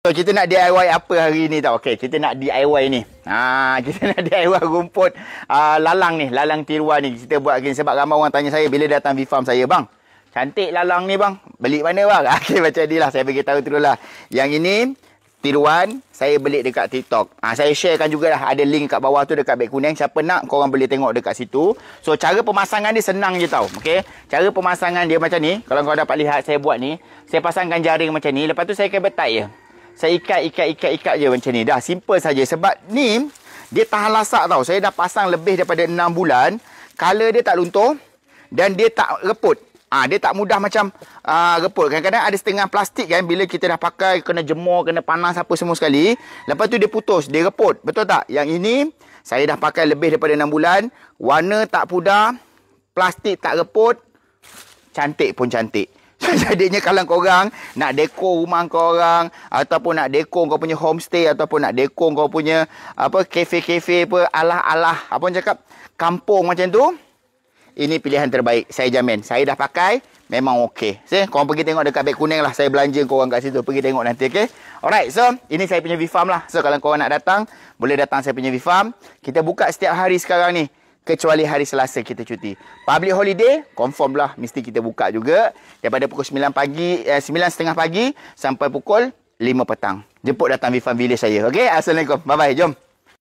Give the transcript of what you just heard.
So kita nak DIY apa hari ni tau? Okey, kita nak DIY ni. Kita nak DIY rumput lalang ni, lalang tiruan ni. Kita buat gini sebab ramai orang tanya saya bila datang V-Farm saya, bang, cantik lalang ni bang, beli mana bang? Okey, macam ni lah, saya bagi tahu terus lah. Yang ini tiruan saya beli dekat TikTok. Saya sharekan jugalah, ada link kat bawah tu dekat beg kuning. Siapa nak, korang boleh tengok dekat situ. So cara pemasangan dia senang je tau. Okey, cara pemasangan dia macam ni. Kalau korang dapat lihat saya buat ni, saya pasangkan jaring macam ni, lepas tu saya akan betai je. Saya ikat je macam ni. Dah simple saja. Sebab ni dia tahan lasak tau. Saya dah pasang lebih daripada 6 bulan. Color dia tak luntur dan dia tak reput. Dia tak mudah macam reput. Kadang-kadang ada setengah plastik kan, bila kita dah pakai, kena jemur, kena panas apa semua sekali, lepas tu dia putus, dia reput. Betul tak? Yang ini saya dah pakai lebih daripada 6 bulan. Warna tak pudar, plastik tak reput, cantik pun cantik. Jadinya kalau korang nak dekor rumah korang, ataupun nak dekor kau punya homestay, ataupun nak dekor kau punya apa kafe-kafe apa alah-alah apa orang cakap kampung macam tu, ini pilihan terbaik. Saya jamin. Saya dah pakai, memang okey. Korang pergi tengok dekat beg kuning lah. Saya belanja korang kat situ. Pergi tengok nanti, okey? Alright, so ini saya punya V-Farm lah. So kalau korang nak datang, boleh datang saya punya V-Farm. Kita buka setiap hari sekarang ni, kecuali hari Selasa kita cuti. Public holiday, confirm lah mesti kita buka juga. Daripada pukul 9 pagi, 9.30 pagi sampai pukul 5 petang. Jemput datang V-Farm Village saya. Okey, Assalamualaikum. Bye-bye. Jom.